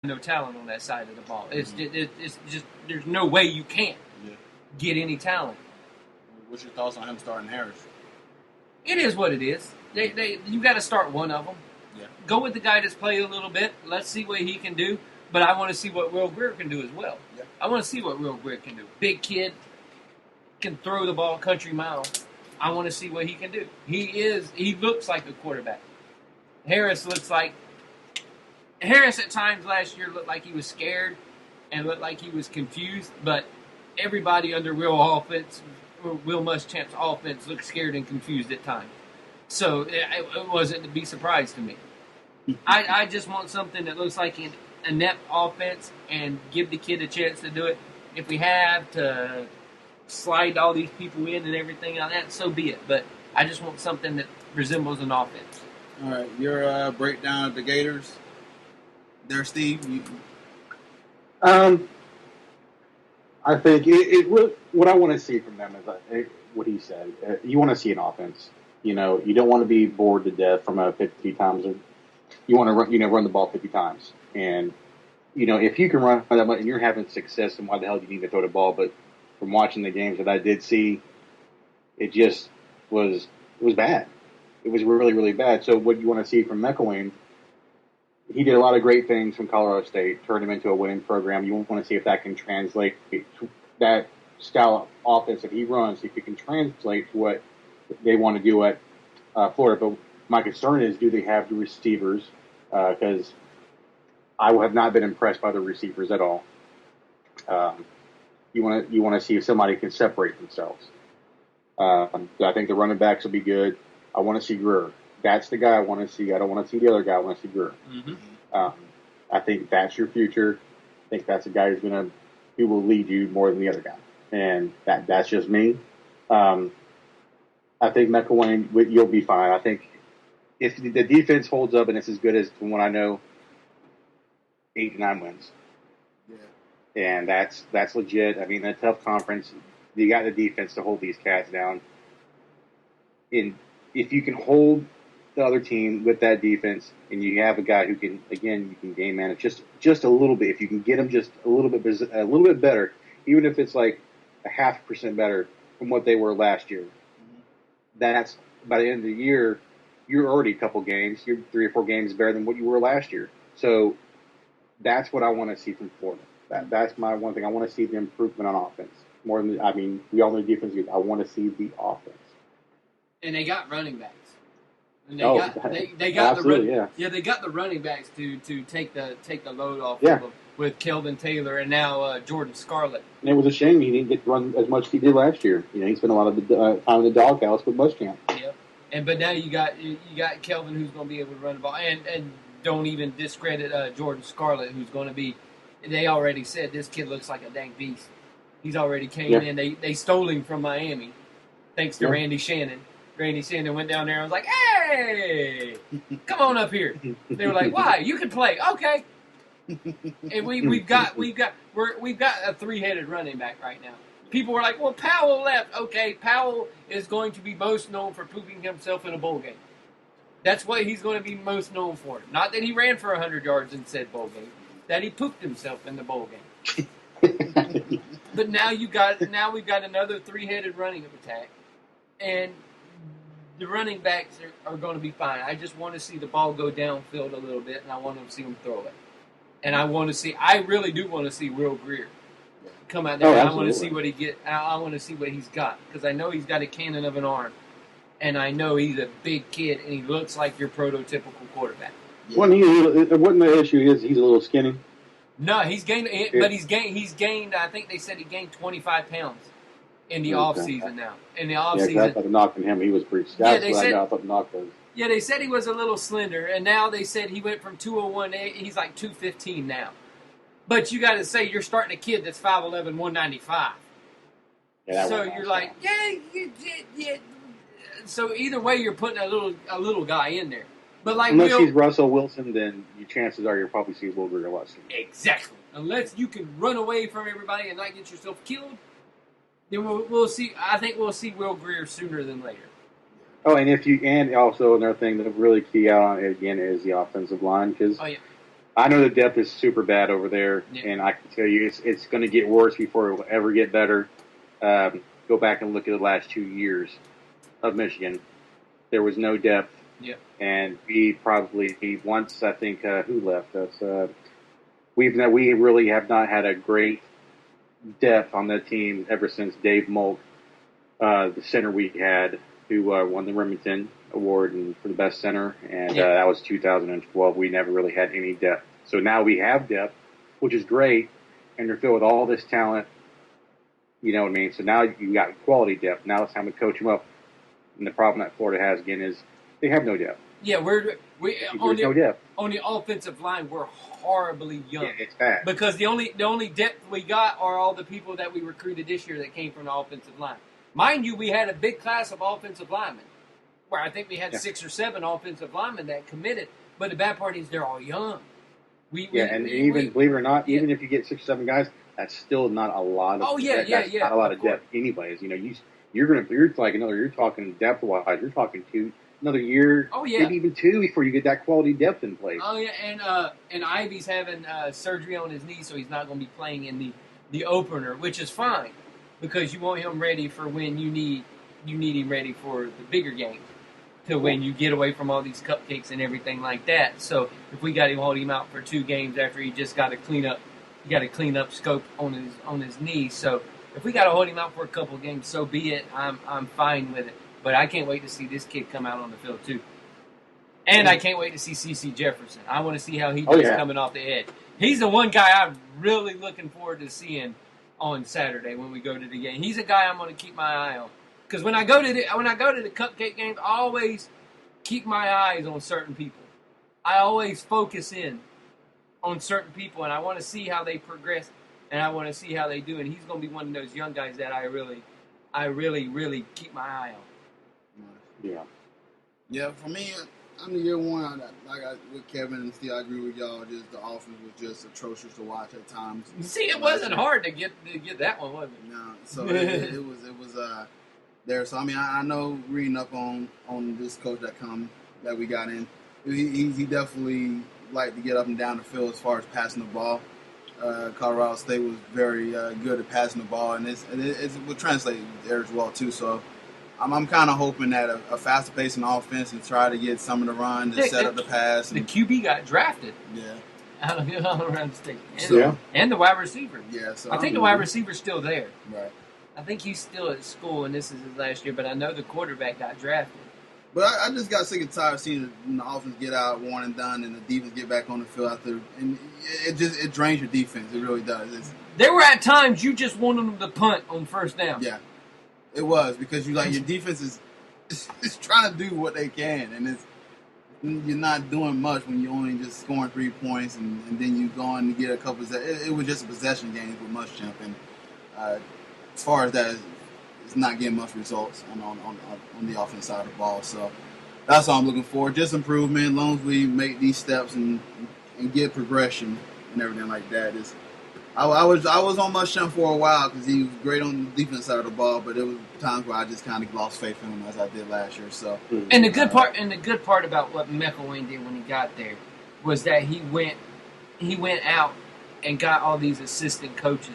no talent on that side of the ball. It's just there's no way you can't get any talent. What's your thoughts on him starting Harris? It is what it is. You got to start one of them. Yeah. Go with the guy that's played a little bit. Let's see what he can do. But I want to see what Will Greer can do as well. Yeah. I want to see what Will Greer can do. Big kid, can throw the ball country mile. I want to see what he can do. He looks like a quarterback. Harris at times last year looked like he was scared and looked like he was confused, but everybody under Will Muschamp's offense looked scared and confused at times. So it wasn't to be surprised to me. I just want something that looks like an inept offense and give the kid a chance to do it. If we have to slide all these people in and everything like that, so be it. But I just want something that resembles an offense. All right, your breakdown of the Gators there, Steve? I think what I want to see from them is what he said. You want to see an offense. You don't want to be bored to death from a 50 times. You want to run the ball 50 times. And, if you can run that much and you're having success, then why the hell do you need to throw the ball? But from watching the games that I did see, it just was bad. It was really, really bad. So what you want to see from McElwain, he did a lot of great things from Colorado State, turned him into a winning program. You want to see if that can translate that style of offense that he runs, if it can translate to what they want to do at Florida. But my concern is, do they have the receivers? Because I have not been impressed by the receivers at all. You want to see if somebody can separate themselves. I think the running backs will be good. I want to see Greer. That's the guy I want to see. I don't want to see the other guy. I want to see Greer. Mm-hmm. I think that's your future. I think that's a guy who will lead you more than the other guy. And that's just me. I think McElwain, you'll be fine. I think if the defense holds up and it's as good as, from what I know, 8 to 9 wins. Yeah. And that's legit. I mean, a tough conference. You got the defense to hold these cats down. And if you can hold the other team with that defense, and you have a guy who can, again, you can game manage just a little bit. If you can get them just a little bit better, even if it's like a 0.5% better from what they were last year, that's by the end of the year, you're already a couple games, you're 3 or 4 games better than what you were last year. So that's what I want to see from Florida. That's my one thing. I want to see the improvement on offense more than we all know defense. I want to see the offense. And they got running backs. And they got they got the running backs to take the load off of them with Kelvin Taylor and now Jordan Scarlett. And it was a shame he didn't get to run as much as he did last year. He spent a lot of the time in the doghouse with Muschamp. Yep. But now you got Kelvin who's going to be able to run the ball, and don't even discredit Jordan Scarlett, who's going to be. They already said this kid looks like a dang beast. He's already came in. They stole him from Miami, thanks to Randy Shannon. Randy Shannon went down there and was like, "Hey, come on up here." They were like, "Why? You can play, okay?" And we've got a 3-headed running back right now. People were like, "Well, Powell left." Okay, Powell is going to be most known for pooping himself in a bowl game. That's what he's going to be most known for. Not that he ran for 100 yards in said bowl game, that he pooped himself in the bowl game. But now we've got another 3-headed running attack, and the running backs are going to be fine. I just want to see the ball go downfield a little bit, and I want to see him throw it. And I really do want to see Will Greer come out there. I want to see what I want to see what he's got, because I know he's got a cannon of an arm, and I know he's a big kid, and he looks like your prototypical quarterback. Wasn't the issue is he's a little skinny? No, he's gained, but he's gained. I think they said he gained 25 pounds in the off season now. In the off season, I thought the knock on him, he was pretty. That's what I thought the knock was. Yeah, they said he was a little slender, and now they said he went from 201. He's like 215 now. But you got to say you're starting a kid that's 5'11", 195. Yeah, so you're like, yeah. So either way, you're putting a little guy in there. But like, unless he's Russell Wilson, then your chances are you'll probably see Will Greer a lot sooner. Exactly. Unless you can run away from everybody and not get yourself killed, then we'll see. I think we'll see Will Greer sooner than later. Oh, and also another thing that really key out on again is the offensive line, because I know the depth is super bad over there, and I can tell you it's going to get worse before it will ever get better. Go back and look at the last 2 years of Michigan. There was no depth. Yeah. And we probably once, I think, who left us? We really have not had a great depth on that team ever since Dave Molk, the center we had, who won the Remington Award for the best center, and that was 2012. We never really had any depth. So now we have depth, which is great, and they're filled with all this talent. You know what I mean? So now you got quality depth. Now it's time to coach them up. And the problem that Florida has again is they have no depth. Yeah, no depth on the offensive line. We're horribly young. Yeah, it's bad because the only depth we got are all the people that we recruited this year that came from the offensive line. Mind you, we had a big class of offensive linemen, where I think we had 6 or 7 offensive linemen that committed. But the bad part is they're all young. Believe it or not, even if you get 6 or 7 guys, that's still not a lot of. Not a lot of depth, anyways. You know, you're talking depth wise. You're talking another year, maybe even 2 before you get that quality depth in place. Oh yeah, and Ivy's having surgery on his knee, so he's not going to be playing in the opener, which is fine because you want him ready for when you need him ready for the bigger games, to when you get away from all these cupcakes and everything like that. So if we got to hold him out for 2 games after he just got to clean up scope on his knee. So if we got to hold him out for a couple of games, so be it. I'm fine with it. But I can't wait to see this kid come out on the field, too. And I can't wait to see C.C. Jefferson. I want to see how he does coming off the edge. He's the one guy I'm really looking forward to seeing on Saturday when we go to the game. He's a guy I'm going to keep my eye on. Because when I go to the cupcake games, I always keep my eyes on certain people. I always focus in on certain people, and I want to see how they progress, and I want to see how they do. And he's going to be one of those young guys that I really keep my eye on. Yeah, for me, I'm the year one. With Kevin and Steve, I agree with y'all. Just the offense was just atrocious to watch at times. See, it wasn't hard to get that one, was it? No, so it was there. So I mean, I know reading up on this coach that we got in, he definitely liked to get up and down the field as far as passing the ball. Colorado State was very good at passing the ball, and it would translate there as well too. So I'm kind of hoping that a faster pacing offense and try to get some of the run to set up the pass. The QB got drafted. Yeah. Out of around the state. And the wide receiver. Yeah. So I think the wide receiver's still there. Right. I think he's still at school, and this is his last year. But I know the quarterback got drafted. But I just got sick and tired of seeing the offense get out, one and done, and the defense get back on the field after. And it drains your defense. It really does. There were at times you just wanted them to punt on first down. Yeah. It was because your defense is trying to do what they can, and you're not doing much when you're only just scoring 3 points, and then you go on to get a couple. It was just a possession game with Muschamp, and as far as that, it's not getting much results on the offense side of the ball. So that's all I'm looking for. Just improvement, as long as we make these steps and get progression and everything like that. I was on Muschamp for a while because he was great on the defense side of the ball, but it was times where I just kind of lost faith in him as I did last year. So, and the good part about what McElwain did when he got there was that he went out and got all these assistant coaches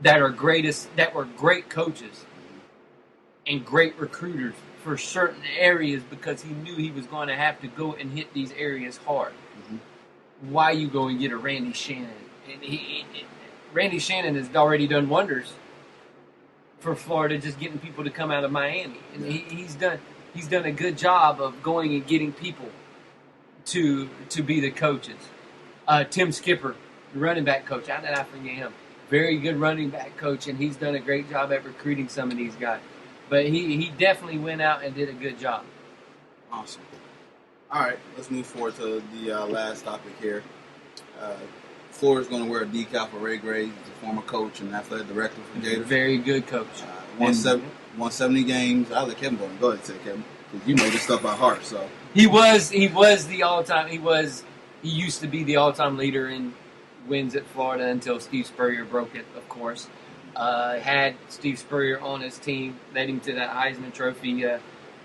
that were great coaches and great recruiters for certain areas because he knew he was going to have to go and hit these areas hard. Mm-hmm. Why you go and get a Randy Shannon? And Randy Shannon has already done wonders for Florida, just getting people to come out of Miami, and he's done a good job of going and getting people to be the coaches. Tim Skipper, the running back coach, how did I forget him? Very good running back coach, and he's done a great job at recruiting some of these guys. But he definitely went out and did a good job. Awesome. All right, let's move forward to the last topic here. Florida's going to wear a decal for Ray Gray. He's a former coach and athletic director for Gators. Very good coach. 170 games. I'll let Kevin go ahead and say, Kevin, because you know this stuff by heart. So he was the all-time. He used to be the all-time leader in wins at Florida until Steve Spurrier broke it. Of course, had Steve Spurrier on his team, led him to that Heisman Trophy.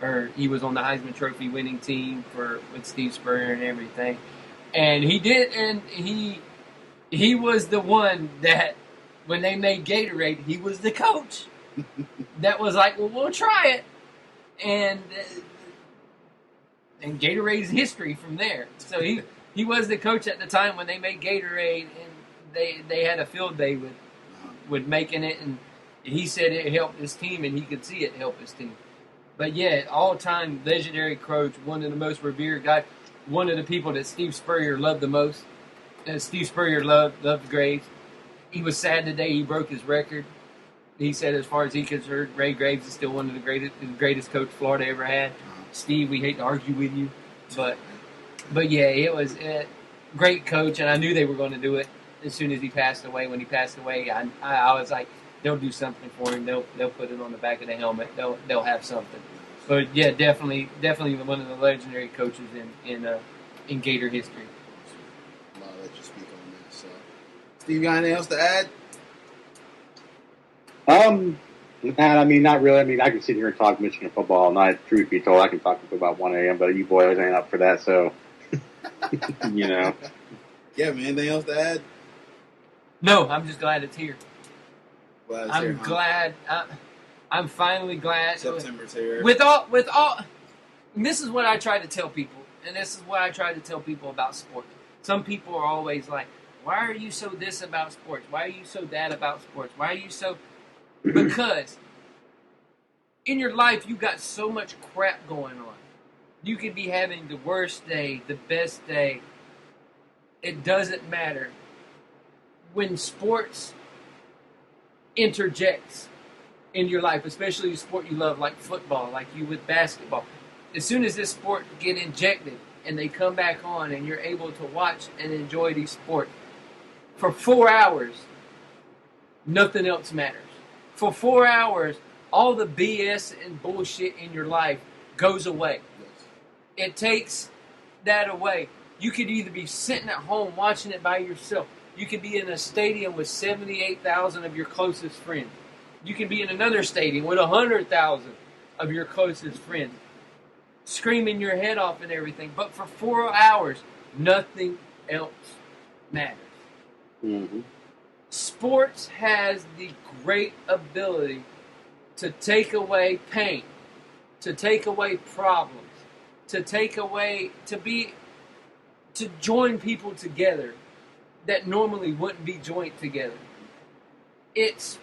Or he was on the Heisman Trophy winning team with Steve Spurrier and everything. And he did, and he was the one that when they made Gatorade, he was the coach that was like, well, we'll try it, and Gatorade's history from there. So he was the coach at the time when they made Gatorade, and they had a field day with making it, and he said it helped his team, and he could see it help his team. But yeah, all-time legendary coach, one of the most revered guys, one of the people that Steve Spurrier loved the most. Steve Spurrier loved Graves. He was sad the day he broke his record. He said, as far as he concerned, Ray Graves is still one of the greatest coach Florida ever had. Steve, we hate to argue with you, but yeah, it was a great coach, and I knew they were going to do it as soon as he passed away. When he passed away, I was like, they'll do something for him. They'll put it on the back of the helmet. They'll have something. But yeah, definitely one of the legendary coaches in Gator history. I'll let you speak on that. So, Steve, you got anything else to add? I mean, not really. I mean, I can sit here and talk Michigan football all night. Truth be told, I can talk about 1 a.m., but you boys ain't up for that, so, you know. Yeah, man, anything else to add? No, I'm just glad it's here. Glad. I'm finally glad. September's here. With all, this is what I try to tell people, and this is what I try to tell people about sports. Some people are always like, why are you so this about sports? Why are you so that about sports? Why are you so... Because in your life, you got so much crap going on. You could be having the worst day, the best day. It doesn't matter. When sports interjects in your life, especially a sport you love, like football, like you with basketball, as soon as this sport get injected and they come back on and you're able to watch and enjoy these sports, for 4 hours, nothing else matters. For 4 hours, all the BS and bullshit in your life goes away. It takes that away. You could either be sitting at home watching it by yourself. You could be in a stadium with 78,000 of your closest friends. You could be in another stadium with 100,000 of your closest friends, screaming your head off and everything. But for 4 hours, nothing else matters. Mm-hmm. Sports has the great ability to take away pain, to take away problems, to join people together that normally wouldn't be joined together. It's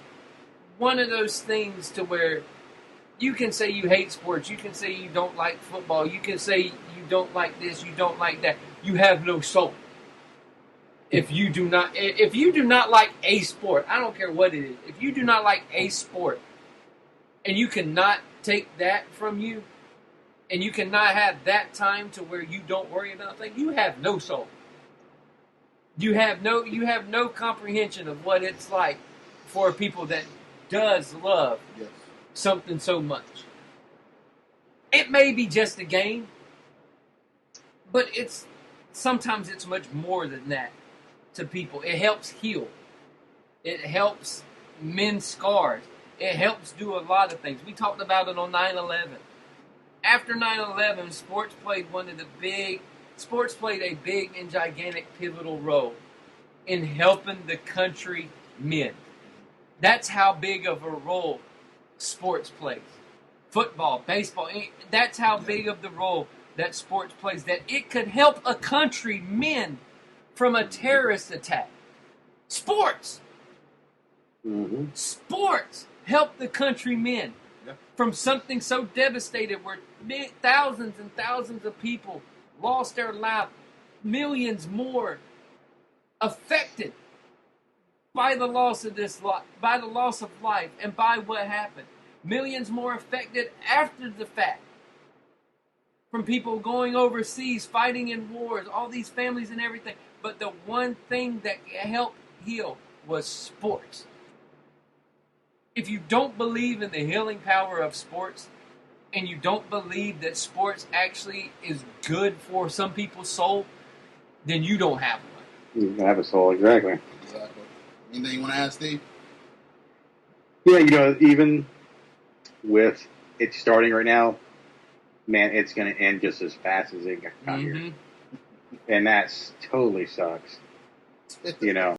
one of those things to where you can say you hate sports, you can say you don't like football, you can say you don't like this, you don't like that. You have no soul. If you do not like a sport, I don't care what it is. If you do not like a sport, and you cannot take that from you, and you cannot have that time to where you don't worry about things, you have no soul. You have no comprehension of what it's like for people that does love something so much. It may be just a game, but sometimes it's much more than that to people. It helps heal. It helps mend scars. It helps do a lot of things. We talked about it on 9/11. After 9/11, sports played a big and gigantic pivotal role in helping the country mend. That's how big of a role sports plays. Football, baseball, that's how big of the role that sports plays, that it could help a country mend from a terrorist attack. Sports! Mm-hmm. Sports help the country mend from something so devastating where thousands and thousands of people lost their lives, millions more affected by the loss of life, and by what happened. Millions more affected after the fact. From people going overseas, fighting in wars, all these families and everything. But the one thing that helped heal was sports. If you don't believe in the healing power of sports, and you don't believe that sports actually is good for some people's soul, then you don't have one. You don't have a soul, exactly. Exactly. Anything you want to ask, Steve? Yeah, even with it starting right now, man, it's going to end just as fast as it got here. and that's totally sucks. You know.